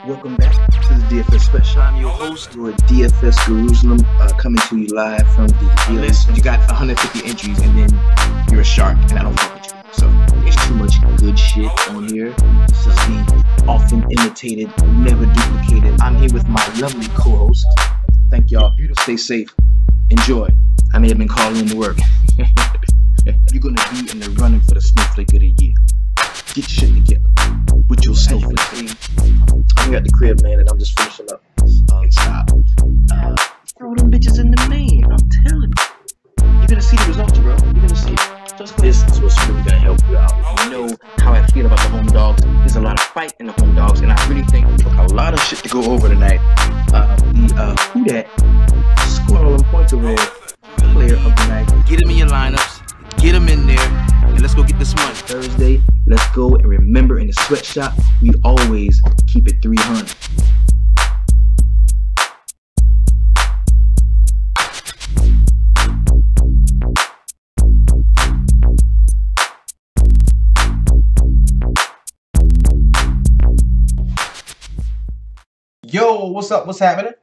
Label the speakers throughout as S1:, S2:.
S1: Welcome back to the DFS Sweatshop. I'm your host, your DFS Jerusalem, coming to you live from the list. You got 150 entries, and then you're a shark, and I don't fuck with you. So there's too much good shit on here. This is the often imitated, never duplicated. I'm here with my lovely co-host. Thank y'all. Stay safe. Enjoy. I may have been calling in to work. You're gonna be in the running for the Snowflake of the Year. Get your shit together with your snowflake. I'm here at the crib, man, and I'm just finishing up. Stop. Throw them bitches in the main. I'm telling you. You're gonna see the results, bro. You're gonna see it. This is what's really gonna help you out. You know how I feel about the home dogs. There's a lot of fight in the home dogs, and I really think a lot of shit to go over tonight. Who that scored all them points over there? Player of the night.
S2: Get him in your lineups. Get him in there, and let's go get this money.
S1: Thursday, let's go, and remember, in the Sweatshop, we always keep it 300. Yo, what's up? What's happening?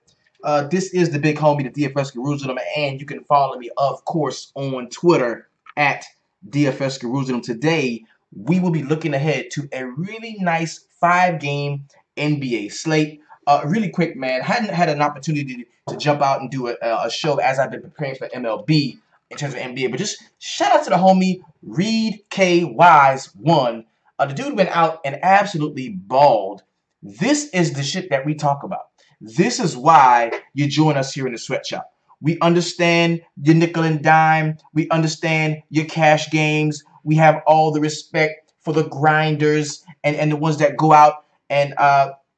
S1: This is the big homie, the DFS Jerusalem, and you can follow me, of course, on Twitter at DFS Jerusalem. Today, we will be looking ahead to a really nice 5-game NBA slate. Really quick, man. Hadn't had an opportunity to jump out and do a show as I've been preparing for MLB in terms of NBA, but just shout out to the homie Reed K. Wise 1. The dude went out and absolutely balled. This is the shit that we talk about. This is why you join us here in the Sweatshop. We understand your nickel and dime. We understand your cash games. We have all the respect for the grinders and the ones that go out and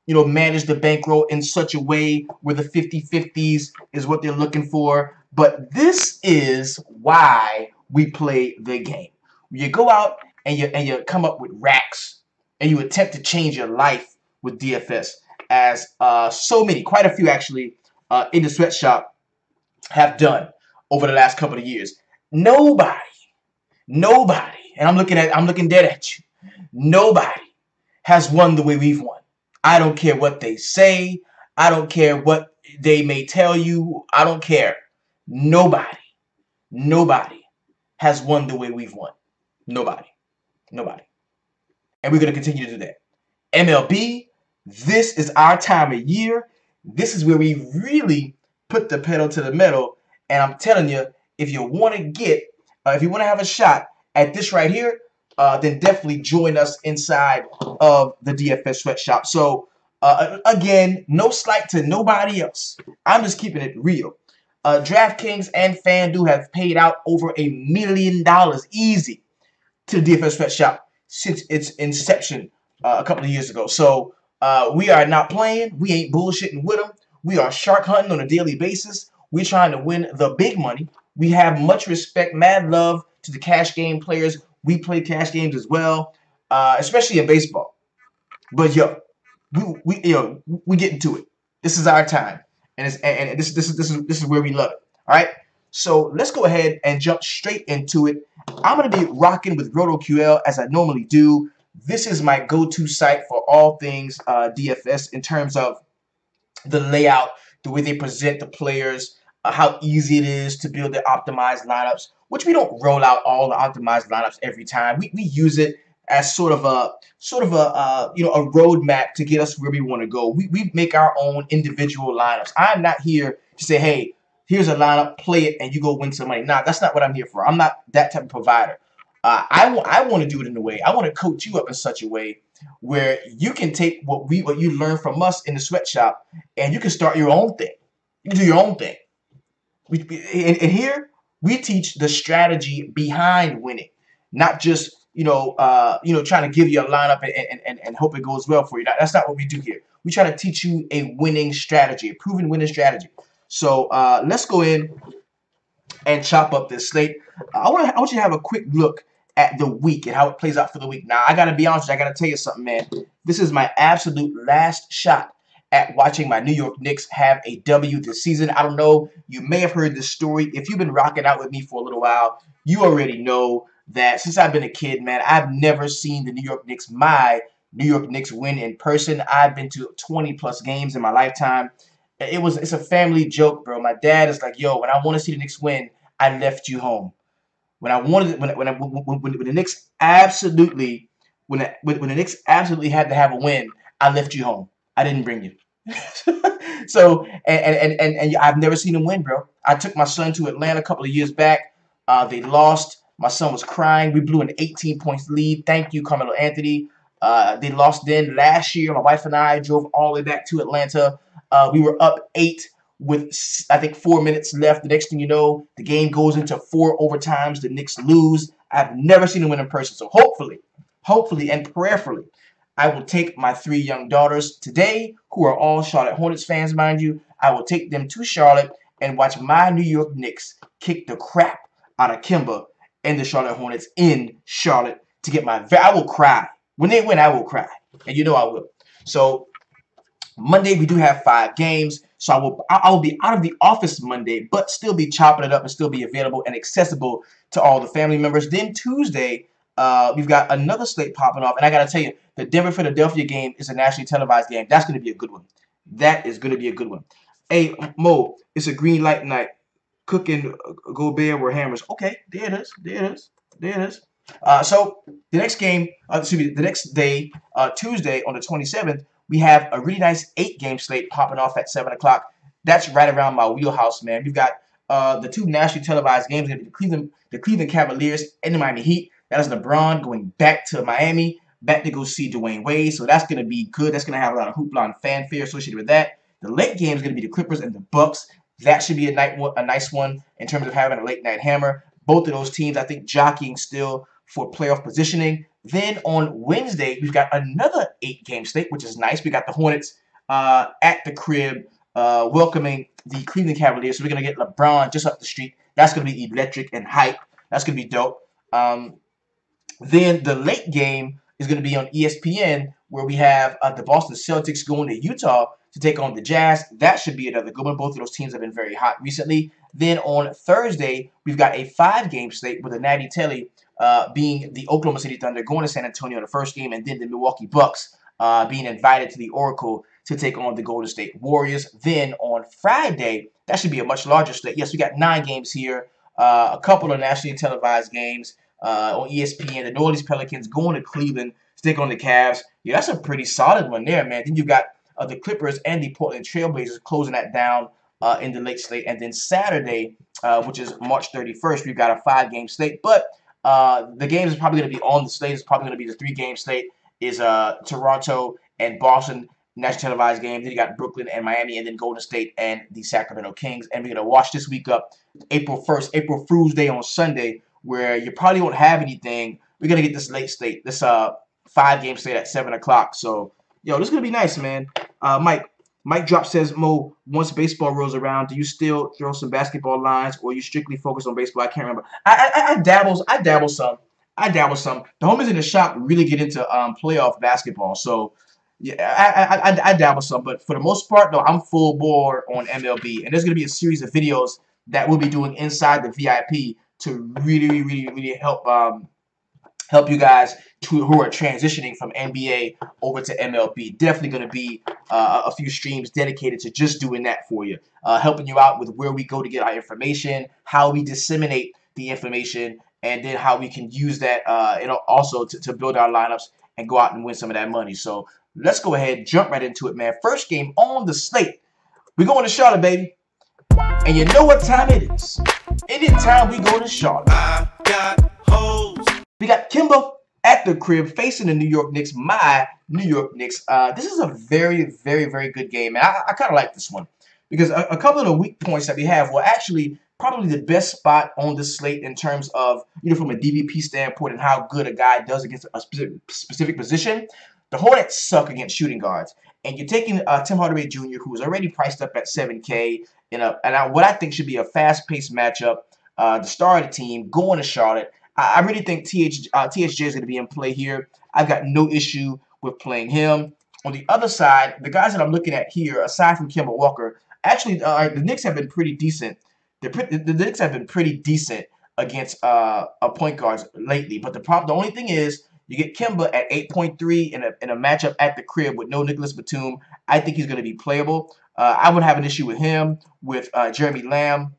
S1: manage the bankroll in such a way where the 50-50s is what they're looking for. But this is why we play the game. You go out and you come up with racks and you attempt to change your life with DFS, as so many, quite a few actually, in the Sweatshop have done over the last couple of years. Nobody, and I'm looking dead at you. Nobody has won the way we've won. I don't care what they say. I don't care what they may tell you. I don't care. Nobody has won the way we've won. Nobody. And we're going to continue to do that. MLB, this is our time of year. This is where we really put the pedal to the metal, and I'm telling you, if you want to have a shot at this right here, then definitely join us inside of the DFS Sweatshop. So again, no slight to nobody else. I'm just keeping it real. DraftKings and FanDuel have paid out over $1 million easy to the DFS Sweatshop since its inception a couple of years ago. So we are not playing. We ain't bullshitting with them. We are shark hunting on a daily basis. We're trying to win the big money. We have much respect, mad love to the cash game players. We play cash games as well, especially in baseball. But we get into it. This is our time, and this is where we love it. All right. So let's go ahead and jump straight into it. I'm gonna be rocking with RotoQL as I normally do. This is my go-to site for all things DFS in terms of the layout, the way they present the players, how easy it is to build the optimized lineups, which we don't roll out all the optimized lineups every time. We use it as sort of a roadmap to get us where we want to go. We make our own individual lineups. I'm not here to say, hey, here's a lineup, play it, and you go win some money. Nah, that's not what I'm here for. I'm not that type of provider. I want to do it in a way. I want to coach you up in such a way where you can take what you learn from us in the Sweatshop, and you can start your own thing. You can do your own thing. And here we teach the strategy behind winning, not just trying to give you a lineup and hope it goes well for you. That's not what we do here. We try to teach you a winning strategy, a proven winning strategy. So let's go in and chop up this slate. I want you to have a quick look at the week and how it plays out for the week. Now, I got to be honest with you. I got to tell you something, man. This is my absolute last shot at watching my New York Knicks have a W this season. I don't know. You may have heard this story. If you've been rocking out with me for a little while, you already know that since I've been a kid, man, I've never seen the New York Knicks, my New York Knicks win in person. I've been to 20+ games in my lifetime. It's a family joke, bro. My dad is like, yo, when I want to see the Knicks win, I left you home. When I wanted when the Knicks absolutely when the Knicks absolutely had to have a win, I left you home. I didn't bring you. So and I've never seen him win, bro. I took my son to Atlanta a couple of years back. They lost. My son was crying. We blew an 18 points lead. Thank you, Carmelo Anthony. They lost then last year. My wife and I drove all the way back to Atlanta. We were up 8 with, I think, 4 minutes left. The next thing you know, the game goes into 4 overtimes. The Knicks lose. I've never seen them win in person. So hopefully, and prayerfully, I will take my 3 young daughters today, who are all Charlotte Hornets fans, mind you. I will take them to Charlotte and watch my New York Knicks kick the crap out of Kemba and the Charlotte Hornets in Charlotte to get my... I will cry. When they win, I will cry. And you know I will. So Monday, we do have 5 games. So I will be out of the office Monday, but still be chopping it up and still be available and accessible to all the family members. Then Tuesday, we've got another slate popping off. And I got to tell you, the Denver-Philadelphia game is a nationally televised game. That's going to be a good one. That is going to be a good one. Hey, Mo, it's a green light night. Cooking Gobert with hammers. Okay, there it is. There it is. There it is. So the next game, the next day, Tuesday on the 27th, we have a really nice 8-game slate popping off at 7 o'clock. That's right around my wheelhouse, man. We've got the 2 nationally televised games. Going to be the Cleveland Cavaliers and the Miami Heat. That is LeBron going back to Miami, back to go see Dwayne Wade. So that's going to be good. That's going to have a lot of hoopla and fanfare associated with that. The late game is going to be the Clippers and the Bucks. That should be a nice one in terms of having a late night hammer. Both of those teams, I think, jockeying still for playoff positioning. Then on Wednesday, we've got another 8-game slate, which is nice. We got the Hornets at the crib welcoming the Cleveland Cavaliers. So we're going to get LeBron just up the street. That's going to be electric and hype. That's going to be dope. Then the late game is going to be on ESPN, where we have the Boston Celtics going to Utah to take on the Jazz. That should be another good one. Both of those teams have been very hot recently. Then on Thursday, we've got a 5-game slate with the Natty Telly being the Oklahoma City Thunder going to San Antonio in the first game, and then the Milwaukee Bucks being invited to the Oracle to take on the Golden State Warriors. Then on Friday, that should be a much larger slate. Yes, we got 9 games here, a couple of nationally televised games on ESPN. The New Orleans Pelicans going to Cleveland to take on the Cavs. Yeah, that's a pretty solid one there, man. Then you've got the Clippers and the Portland Trailblazers closing that down in the late slate. And then Saturday, which is March 31st, we've got a 5-game slate. But the games is probably going to be on the slate. It's probably going to be the 3-game slate is Toronto and Boston national televised game. Then you got Brooklyn and Miami, and then Golden State and the Sacramento Kings. And we're going to watch this week up April 1st, April Fool's Day on Sunday, where you probably won't have anything. We're going to get this late slate, this 5-game slate at 7 o'clock. So, yo, this is going to be nice, man. Mike Drop says, Mo, once baseball rolls around, do you still throw some basketball lines, or you strictly focus on baseball? I can't remember. I dabble some. The homies in the shop really get into playoff basketball, so yeah, I dabble some. But for the most part, though, I'm full bore on MLB, and there's gonna be a series of videos that we'll be doing inside the VIP to really help help you guys who are transitioning from NBA over to MLB. Definitely going to be a few streams dedicated to just doing that for you, helping you out with where we go to get our information, how we disseminate the information, and then how we can use that also to build our lineups and go out and win some of that money. So let's go ahead, jump right into it, man. First game on the slate. We're going to Charlotte, baby. And you know what time it is. Anytime we go to Charlotte, I got hoes. We got Kemba at the crib facing the New York Knicks, my New York Knicks. This is a very good game, and I kind of like this one because a couple of the weak points that we have were actually probably the best spot on the slate in terms of, from a DVP standpoint and how good a guy does against a specific position. The Hornets suck against shooting guards, and you're taking Tim Hardaway Jr., who is already priced up at $7K in what I think should be a fast-paced matchup. The star of the team going to Charlotte. I really think THJ is going to be in play here. I've got no issue with playing him. On the other side, the guys that I'm looking at here, aside from Kemba Walker, actually the Knicks have been pretty decent. The Knicks have been pretty decent against point guards lately. But the only thing is, You get Kemba at 8.3 in a matchup at the crib with no Nicholas Batum. I think he's going to be playable. I would have an issue with him, with Jeremy Lamb,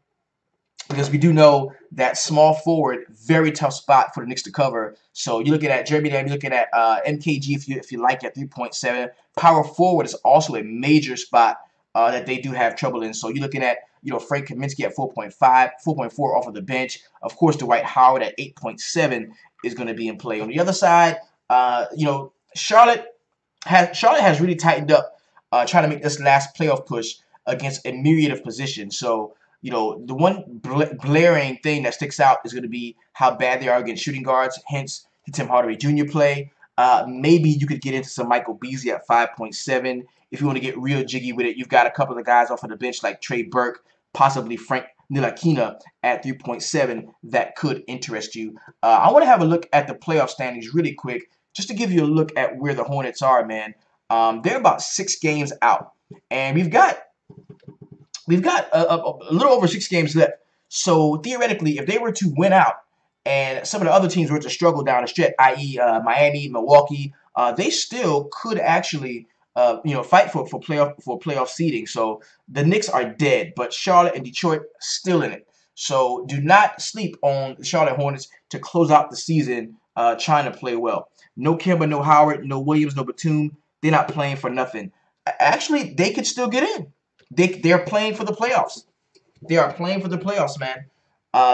S1: because we do know that small forward, very tough spot for the Knicks to cover. So you're looking at Jeremy Lamb, you're looking at MKG if you like at 3.7. Power forward is also a major spot that they do have trouble in. So you're looking at Frank Kaminsky at 4.5, 4.4 off of the bench. Of course, Dwight Howard at 8.7 is going to be in play. On the other side, Charlotte has really tightened up, trying to make this last playoff push against a myriad of positions. So the one blaring thing that sticks out is going to be how bad they are against shooting guards, hence the Tim Hardaway Jr. play. Maybe you could get into some Michael Beasley at 5.7. If you want to get real jiggy with it, you've got a couple of guys off of the bench like Trey Burke, possibly Frank Ntilikina at 3.7 that could interest you. I want to have a look at the playoff standings really quick, just to give you a look at where the Hornets are, man. They're about 6 games out, and we've got a little over 6 games left. So theoretically, if they were to win out and some of the other teams were to struggle down the stretch, i.e. Miami, Milwaukee, they still could actually fight for playoff seeding. So the Knicks are dead, but Charlotte and Detroit still in it. So do not sleep on the Charlotte Hornets to close out the season trying to play well. No Kemba, no Howard, no Williams, no Batum. They're not playing for nothing. Actually, they could still get in. They're playing for the playoffs. They are playing for the playoffs, man.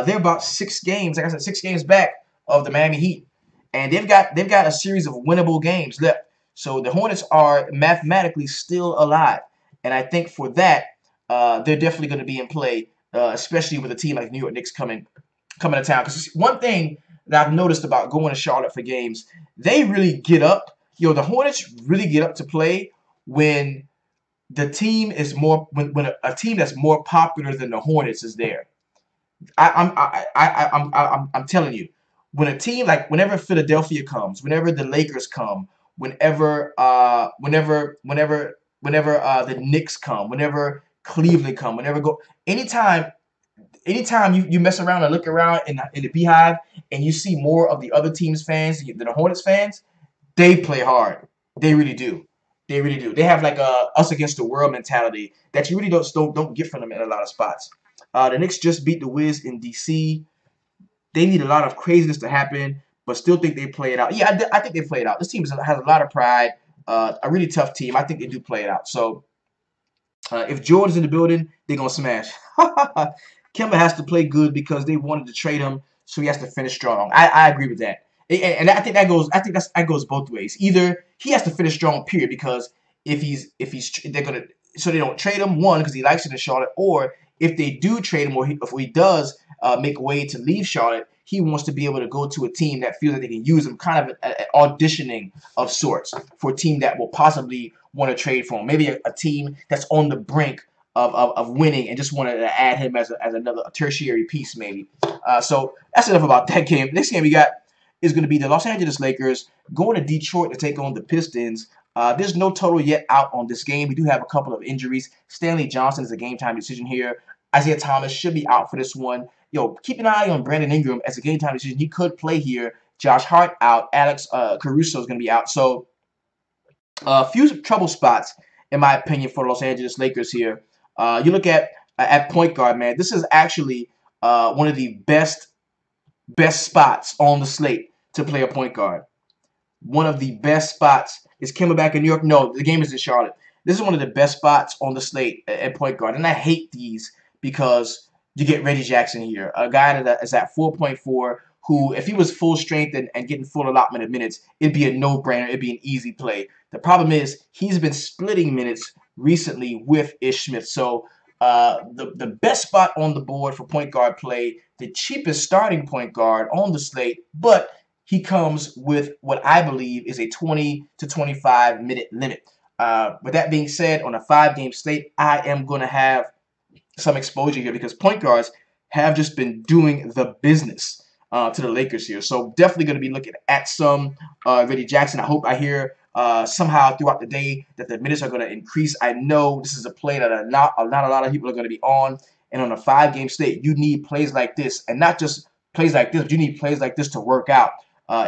S1: They're about 6 games, like I said, 6 games back of the Miami Heat, and they've got a series of winnable games left. So the Hornets are mathematically still alive, and I think for that, they're definitely going to be in play, especially with a team like New York Knicks coming to town. Because one thing that I've noticed about going to Charlotte for games, they really get up. The Hornets really get up to play when the team is more when a team that's more popular than the Hornets is there. I'm telling you, when a team like whenever Philadelphia comes, whenever the Lakers come, whenever the Knicks come, whenever Cleveland come, anytime you mess around and look around in the Beehive and you see more of the other team's fans than the Hornets fans, they play hard. They really do. They really do. They have like a us against the world mentality that you really don't get from them in a lot of spots. The Knicks just beat the Wiz in D.C. They need a lot of craziness to happen, but still think they play it out. Yeah, I think they play it out. This team has a lot of pride. A really tough team. I think they do play it out. So if Jordan's in the building, they're gonna smash. Kemba has to play good because they wanted to trade him, so he has to finish strong. I agree with that. And I think that goes both ways. Either he has to finish strong, period, because if they're gonna, so they don't trade him, one, because he likes it in Charlotte, or if they do trade him, or if he does make a way to leave Charlotte, he wants to be able to go to a team that feels like they can use him, kind of an auditioning of sorts for a team that will possibly want to trade for him. Maybe a team that's on the brink of winning and just wanted to add him as another tertiary piece, maybe. So that's enough about that game. Next game we got is going to be the Los Angeles Lakers going to Detroit to take on the Pistons. There's no total yet out on this game. We do have a couple of injuries. Stanley Johnson is a game-time decision here. Isaiah Thomas should be out for this one. Keep an eye on Brandon Ingram as a game-time decision. He could play here. Josh Hart out. Alex Caruso is going to be out. So a few trouble spots, in my opinion, for the Los Angeles Lakers here. You look at point guard, man. This is actually one of the best spots on the slate to play a point guard. One of the best spots. Is Kemba back in New York? No, the game is in Charlotte. This is one of the best spots on the slate at point guard. And I hate these because you get Reggie Jackson here, a guy that is at 4.4, who, if he was full strength and getting full allotment of minutes, it'd be a no-brainer. It'd be an easy play. The problem is he's been splitting minutes recently with Ish Smith. So the best spot on the board for point guard play, the cheapest starting point guard on the slate, but he comes with what I believe is a 20 to 25 minute limit. With that being said, on a 5-game slate, I am going to have some exposure here because point guards have just been doing the business to the Lakers here. So definitely going to be looking at some Reggie Jackson. I hope I hear somehow throughout the day that the minutes are going to increase. I know this is a play that not a lot of people are going to be on. And on a 5-game slate, you need plays like this. And not just plays like this, but you need plays like this to work out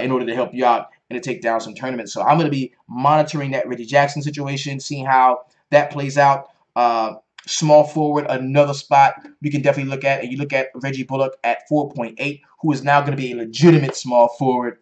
S1: in order to help you out to take down some tournaments. So I'm going to be monitoring that Reggie Jackson situation, seeing how that plays out. Small forward, another spot we can definitely look at. And you look at Reggie Bullock at 4.8, who is now going to be a legitimate small forward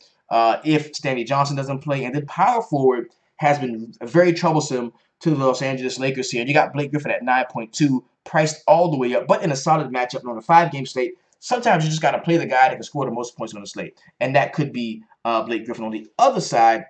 S1: if Stanley Johnson doesn't play. And then power forward has been very troublesome to the Los Angeles Lakers here. And you got Blake Griffin at 9.2, priced all the way up, but in a solid matchup on a 5-game slate. Sometimes you just got to play the guy that can score the most points on the slate. And that could be Blake Griffin. On the other side,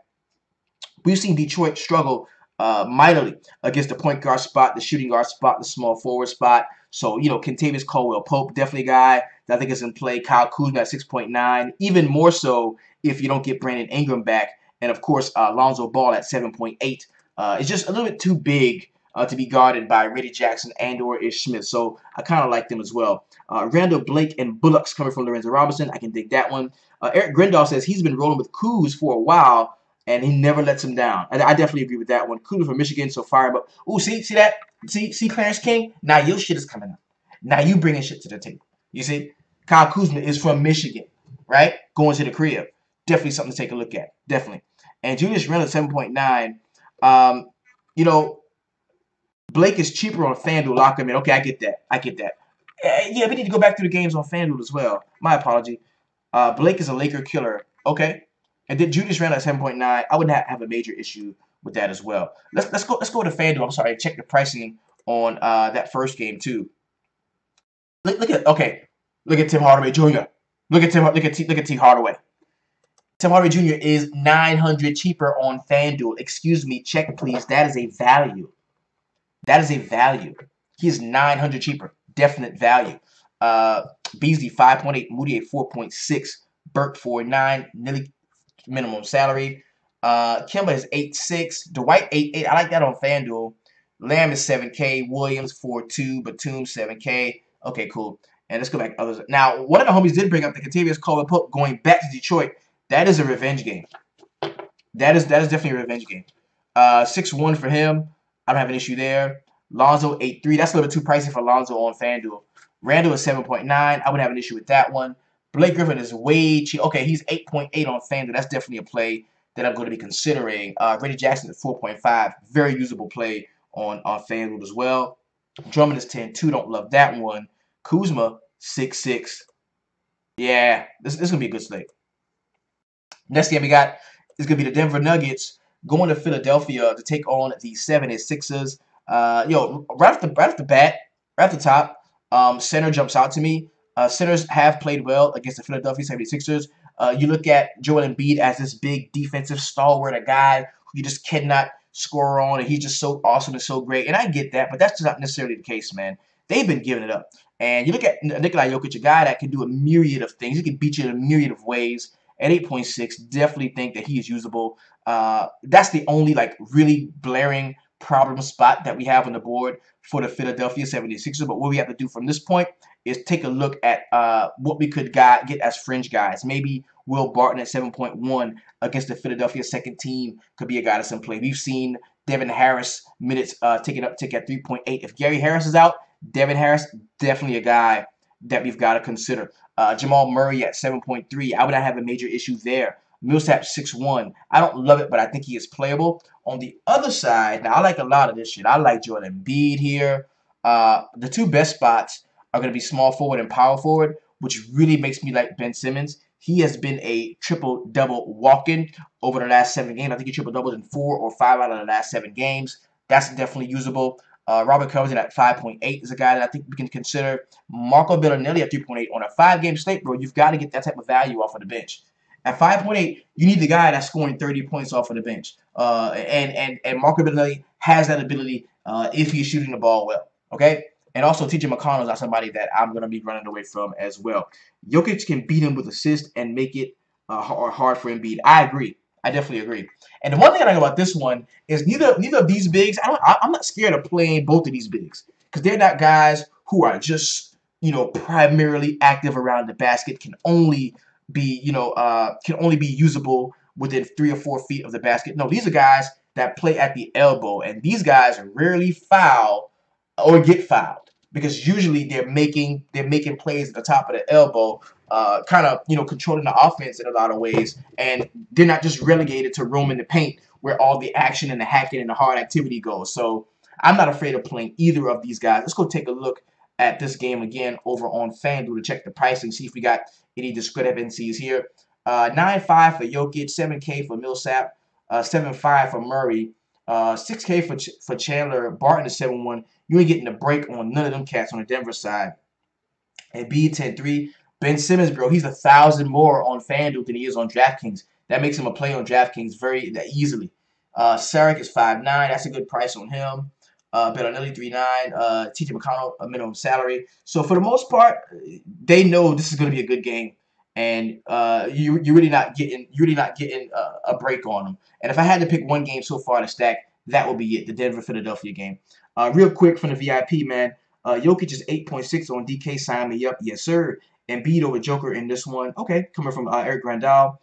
S1: we've seen Detroit struggle mightily against the point guard spot, the shooting guard spot, the small forward spot. So, Kentavious Caldwell-Pope, definitely a guy that I think is in play. Kyle Kuzma at 6.9, even more so if you don't get Brandon Ingram back. And, of course, Lonzo Ball at 7.8. It's just a little bit too big to be guarded by Reggie Jackson and or Ish Smith. So I kind of like them as well. Randall Blake and Bullocks coming from Lorenzo Robinson. I can dig that one. Eric Grindal says he's been rolling with Kuz for a while, and he never lets him down. I definitely agree with that one. Kuz from Michigan, so fire. But see that? See Clarence King? Now your shit is coming up. Now you bringing shit to the table. You see? Kyle Kuzma is from Michigan, right? Going to the crib. Definitely something to take a look at. Definitely. And Julius Randle 7.9. Blake is cheaper on FanDuel. Lock him in. Okay, I get that. Yeah, we need to go back through the games on FanDuel as well. My apology. Blake is a Laker killer. Okay. And then Julius Randle at 7.9. I wouldn't have a major issue with that as well. Let's go to FanDuel. I'm sorry, check the pricing on that first game too. Look at Tim Hardaway Jr. Look at T Hardaway. Tim Hardaway Jr. is $900 cheaper on FanDuel. Excuse me, check please. That is a value. That is a value. He is $900 cheaper. Definite value. Beasley 5.8, Moody at 4.6, Burke 4.9, nearly minimum salary. Kemba is 8.6, Dwight 8.8. I like that on FanDuel. Lamb is 7K, Williams 4.2, Batum 7K. Okay, cool. And let's go back to others. Now, one of the homies did bring up the Kentavious Caldwell-Pope going back to Detroit. That is a revenge game. That is definitely a revenge game. 6-1 for him. I don't have an issue there. Lonzo 8.3. That's a little bit too pricey for Lonzo on FanDuel. Randall is 7.9. I wouldn't have an issue with that one. Blake Griffin is way cheap. Okay, he's 8.8 on FanDuel. That's definitely a play that I'm going to be considering. Reggie Jackson at 4.5. Very usable play on FanDuel as well. Drummond is 10.2. Don't love that one. Kuzma 6.6. Yeah, this is going to be a good slate. Next game we got is going to be the Denver Nuggets going to Philadelphia to take on the 76ers. Right off the top, center jumps out to me. Centers have played well against the Philadelphia 76ers. You look at Joel Embiid as this big defensive stalwart, a guy who you just cannot score on, and he's just so awesome and so great. And I get that, but that's just not necessarily the case, man. They've been giving it up. And you look at Nikola Jokic, a guy that can do a myriad of things. He can beat you in a myriad of ways. At 8.6, definitely think that he is usable. That's the only really blaring problem spot that we have on the board for the Philadelphia 76ers. But what we have to do from this point is take a look at what we could get as fringe guys. Maybe Will Barton at 7.1 against the Philadelphia second team could be a guy that's in play. We've seen Devin Harris minutes tick at 3.8. If Gary Harris is out, Devin Harris definitely a guy that we've got to consider. Jamal Murray at 7.3. I would not have a major issue there. Millsap 6.1. I don't love it, but I think he is playable. On the other side, now I like a lot of this shit. I like Joel Embiid here. The two best spots are going to be small forward and power forward, which really makes me like Ben Simmons. He has been a triple-double walk-in over the last 7 games. I think he triple-doubled in 4 or 5 out of the last 7 games. That's definitely usable. Robert Covington at 5.8 is a guy that I think we can consider. Marco Bellinelli at 3.8 on a 5-game slate, bro. You've got to get that type of value off of the bench. At 5.8, you need the guy that's scoring 30 points off of the bench. And Marco Bellinelli has that ability if he's shooting the ball well. Okay? And also, T.J. McConnell is not somebody that I'm going to be running away from as well. Jokic can beat him with assists and make it hard for Embiid. I agree. I definitely agree. And the one thing I like about this one is neither of these bigs, I'm not scared of playing both of these bigs because they're not guys who are just, primarily active around the basket, can only be usable within 3 or 4 feet of the basket. No, these are guys that play at the elbow, and these guys rarely foul or get fouled. because usually they're making plays at the top of the elbow, kind of controlling the offense in a lot of ways, and they're not just relegated to roam in the paint where all the action and the hacking and the hard activity goes. So I'm not afraid of playing either of these guys. Let's go take a look at this game again over on FanDuel to check the pricing, see if we got any discrepancies here. 9.5 for Jokic, 7K for Millsap, 7.5 for Murray, 6K for Chandler. Barton is 7-1. You ain't getting a break on none of them cats on the Denver side. And B 10-3. Ben Simmons, bro, he's 1,000 more on FanDuel than he is on DraftKings. That makes him a play on DraftKings very easily. Sarek is 5'9". That's a good price on him. Bellinelli 3.9. TJ McConnell, a minimum salary. So for the most part, they know this is going to be a good game, and you're really not getting a break on them. And if I had to pick one game so far to stack, that would be it, the Denver-Philadelphia game. Real quick from the VIP, man. Jokic is 8.6 on DK. Sign me up. Yes, sir. And beat over Joker in this one. Okay, coming from Eric Grandal.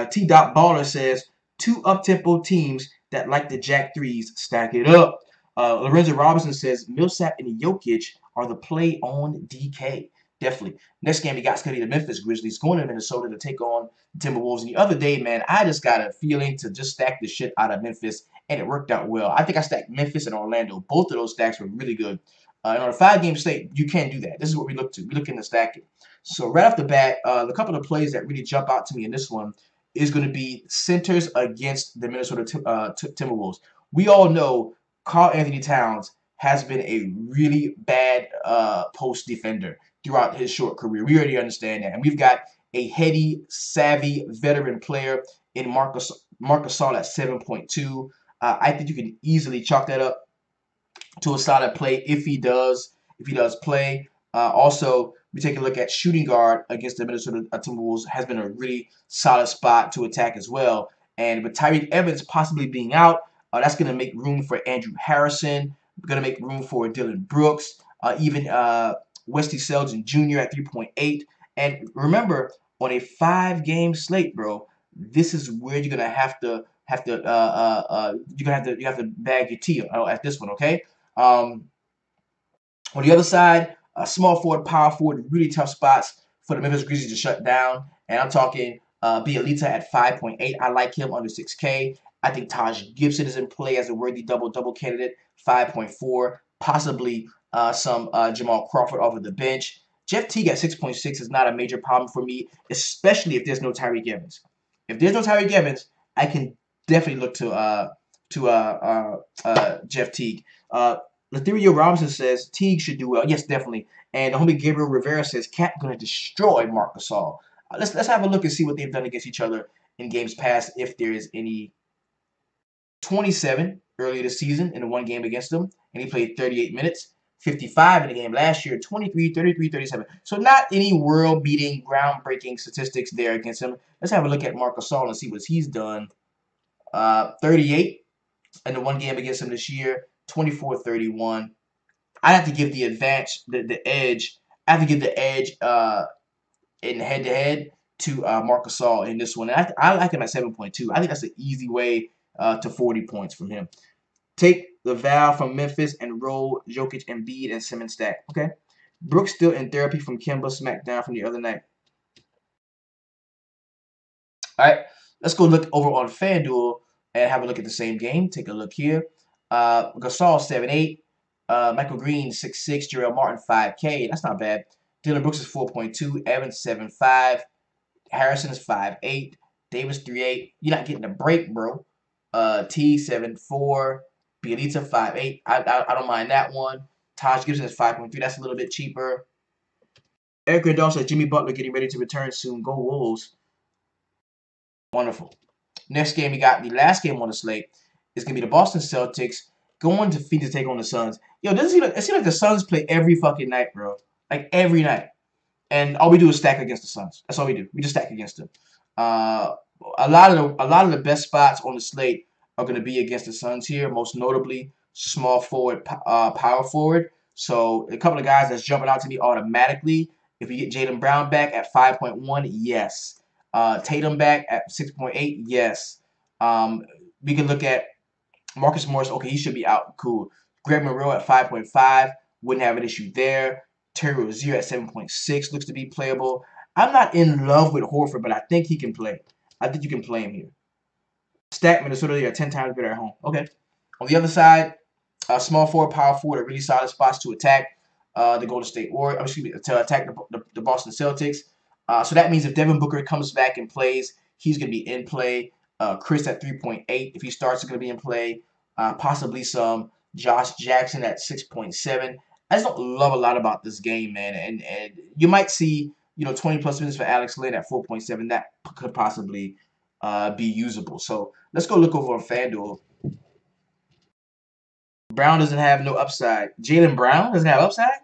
S1: T. Dot Baller says, 2 up-tempo teams that like the Jack threes. Stack it up. Lorenzo Robinson says, Millsap and Jokic are the play on DK. Definitely. Next game, we got to be the Memphis Grizzlies going to Minnesota to take on the Timberwolves. And the other day, man, I just got a feeling to just stack the shit out of Memphis, and it worked out well. I think I stacked Memphis and Orlando. Both of those stacks were really good. And on a 5-game slate, you can't do that. This is what we look to. We look into stacking. So right off the bat, the couple of plays that really jump out to me in this one is going to be centers against the Minnesota Timberwolves. We all know Karl Anthony Towns has been a really bad post defender throughout his short career. We already understand that. And we've got a heady, savvy veteran player in Marcus Gasol at 7.2. I think you can easily chalk that up to a solid play if he does play. Also, we take a look at shooting guard against the Minnesota Timberwolves has been a really solid spot to attack as well. And with Tyreke Evans possibly being out, that's going to make room for Andrew Harrison. We're going to make room for Dylan Brooks, even Wesley Selden Jr. at 3.8. And remember, on a 5-game slate, bro, this is where you're gonna have to bag your tea at this one, okay? On the other side, small forward, power forward, really tough spots for the Memphis Grizzlies to shut down. And I'm talking Bielitsa at 5.8. I like him under 6K. I think Taj Gibson is in play as a worthy double candidate, 5.4. Possibly some Jamal Crawford off of the bench. Jeff Teague at 6.6 is not a major problem for me, especially if there's no Tyreke Evans. If there's no Tyreke Evans, I can definitely look to Jeff Teague. Lethrio Robinson says Teague should do well. Yes, definitely. And the homie Gabriel Rivera says Cat going to destroy Marc Gasol. Let's have a look and see what they've done against each other in games past, if there is any. 27 earlier this season in the one game against them, and he played 38 minutes. 55 in the game last year, 23, 33, 37. So not any world-beating, groundbreaking statistics there against him. Let's have a look at Marc Gasol and see what he's done. 38 in the one game against him this year, 24, 31. I have to give the edge. I have to give the edge in head-to-head to Marc Gasol in this one. And I like him at 7.2. I think that's an easy way to 40 points from him. Take the Val from Memphis and roll Jokic, Embiid, and Simmons stack. Okay. Brooks still in therapy from Kemba smackdown from the other night. All right. Let's go look over on FanDuel and have a look at the same game. Take a look here. Gasol 7.8. Michael Green 6.6. Jarrell Martin 5K. That's not bad. Dylan Brooks is 4.2. Evans 7.5. Harrison is 5.8. Davis 3.8. You're not getting a break, bro. T 7.4. Bielitsa 5.8. I don't mind that one. Taj Gibson is 5.3. That's a little bit cheaper. Eric Grandal says Jimmy Butler getting ready to return soon. Go Wolves. Wonderful. Next game, we got the last game on the slate. It's going to be the Boston Celtics going to Phoenix to take on the Suns. Yo, it seems like the Suns play every fucking night, bro. Like, every night. And all we do is stack against the Suns. That's all we do. We just stack against them. A lot of the best spots on the slate are going to be against the Suns here, most notably small forward, power forward. So a couple of guys that's jumping out to me automatically. If you get Jaylen Brown back at 5.1, yes. Tatum back at 6.8, yes. We can look at Marcus Morris. Okay, he should be out. Cool. Greg Monroe at 5.5. Wouldn't have an issue there. Terry Rozier at 7.6 looks to be playable. I'm not in love with Horford, but I think he can play. I think you can play him here. Stack Minnesota, they are 10 times better at home. Okay. On the other side, small forward, power forward are really solid spots to attack the Golden State Warriors. Excuse me, to attack the Boston Celtics. So that means if Devin Booker comes back and plays, he's going to be in play. Chris at 3.8, if he starts, is going to be in play. Possibly some Josh Jackson at 6.7. I just don't love a lot about this game, man. And you might see 20 plus minutes for Alex Len at 4.7. That could possibly be usable. So let's go look over on FanDuel. Brown doesn't have no upside. Jaylen Brown doesn't have upside?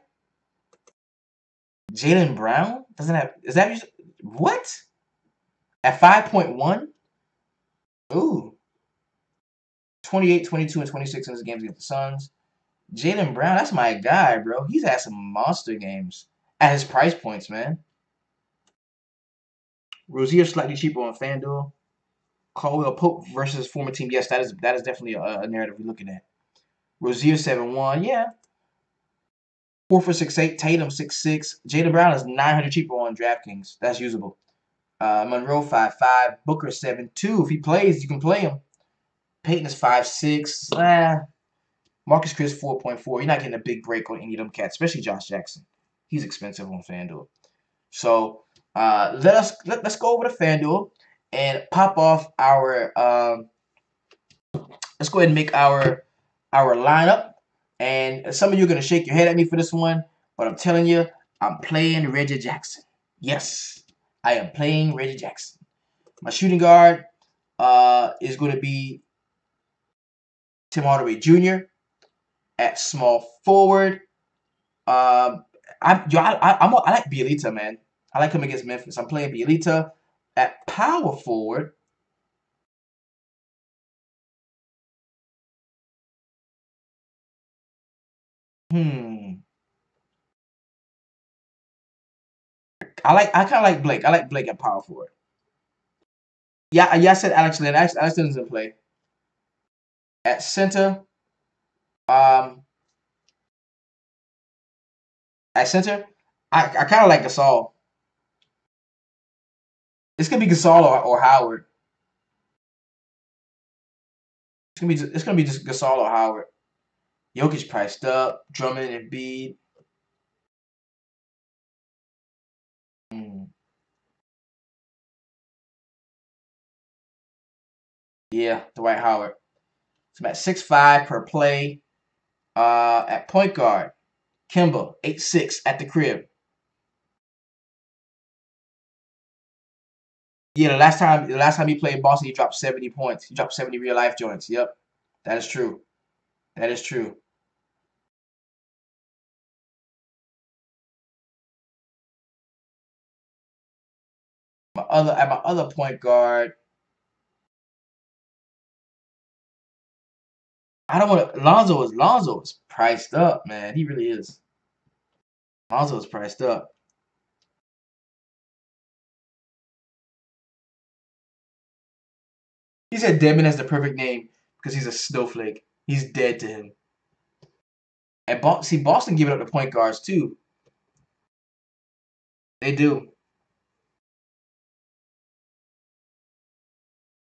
S1: Jaylen Brown doesn't have... Is that... What? At 5.1? Ooh. 28, 22, and 26 in his games against the Suns. Jaylen Brown, that's my guy, bro. He's had some monster games at his price points, man. Rozier slightly cheaper on FanDuel. Caldwell Pope versus former team. Yes, that is definitely a narrative we're looking at. Rozier 7-1, yeah. Horford 6'8", Tatum 6'6". Jaylen Brown is 900 cheaper on DraftKings. That's usable. Monroe 5'5". Booker 7'2". If he plays, you can play him. Peyton is 5'6". Marcus Chris 4.4. You're not getting a big break on any of them cats, especially Josh Jackson. He's expensive on FanDuel. So let's go over to FanDuel and pop off our. Let's go ahead and make our lineup. And some of you are going to shake your head at me for this one, but I'm telling you, I'm playing Reggie Jackson. Yes, I am playing Reggie Jackson. My shooting guard is going to be Tim Hardaway Jr. at small forward. I like Bielita, man. I like him against Memphis. I'm playing Bielita at power forward. I kind of like Blake. I like Blake at power forward. Yeah, I said Alex Len. Alex Len doesn't play. At center, I kind of like Gasol. It's gonna be Gasol or Howard. It's gonna be just Gasol or Howard. Jokic priced up. Drummond and Embiid. Yeah, Dwight Howard. So I'm at 6'5" per play. At point guard, Kemba 8'6" at the crib. Yeah, the last time he played Boston, he dropped 70 points. He dropped 70 real life joints. Yep, that is true. That is true. My other point guard, I don't want to. Lonzo is priced up, man. He really is. Lonzo is priced up. He said Deadman has the perfect name because he's a snowflake. He's dead to him. And Boston giving up the point guards too. They do.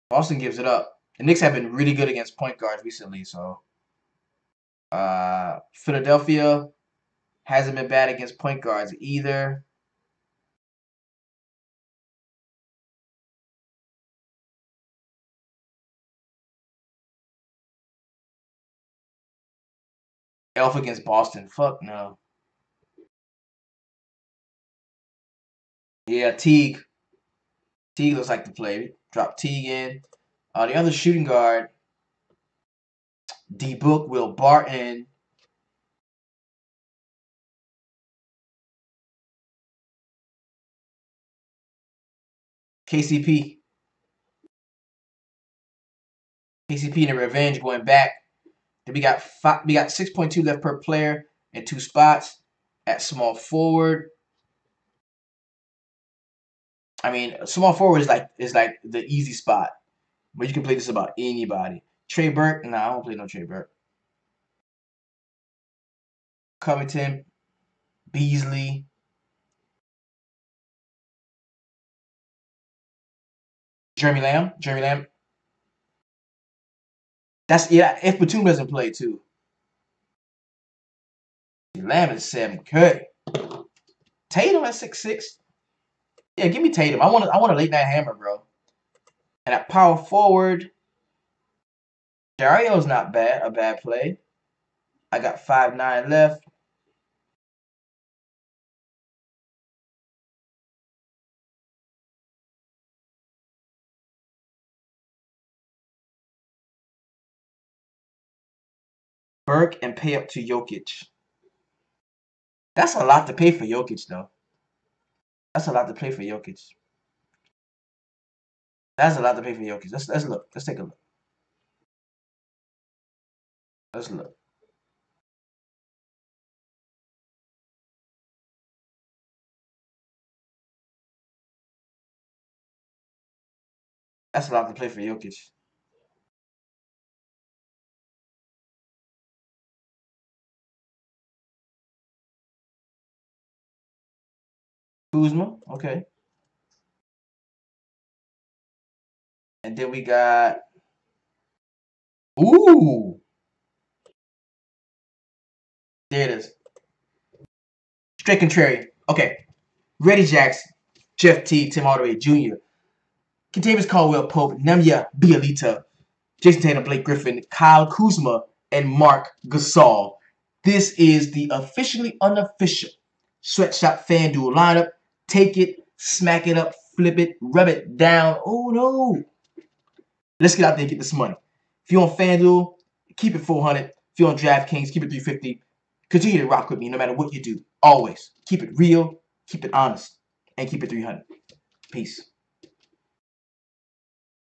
S1: Boston gives it up. The Knicks have been really good against point guards recently, so Philadelphia hasn't been bad against point guards either. Elf against Boston. Fuck no. Yeah, Teague. Teague looks like the play. Drop Teague in. The other shooting guard, D-Book, Will Barton. KCP. KCP and the revenge going back. Then we got 6.2 left per player in 2 spots at small forward. I mean, small forward is like the easy spot, but you can play this about anybody. Trey Burke, nah, I don't play no Trey Burke. Covington, Beasley, Jeremy Lamb. That's if Batum doesn't play too. Lamb is 7K. Tatum at 6'6". Yeah, give me Tatum. I want a late night hammer, bro. And at power forward, Dario's not bad. A bad play. I got 5'9" left. Burke and pay up to Jokic. That's a lot to pay for Jokic, though. That's a lot to pay for Jokic. That's a lot to pay for Jokic. Let's look. Let's take a look. Let's look. That's a lot to play for Jokic. Kuzma, okay. And then we got ooh. There it is. Straight contrarian. Okay. Reddy Jackson, Jeff T, Tim Hardaway Jr., Kentavious Caldwell Pope, Nemanja Bjelica, Jason Tatum, Blake Griffin, Kyle Kuzma, and Mark Gasol. This is the officially unofficial Sweatshop FanDuel lineup. Take it, smack it up, flip it, rub it down. Oh no. Let's get out there and get this money. If you're on FanDuel, keep it 400. If you're on DraftKings, keep it 350. Continue to rock with me no matter what you do. Always. Keep it real, keep it honest, and keep it 300. Peace.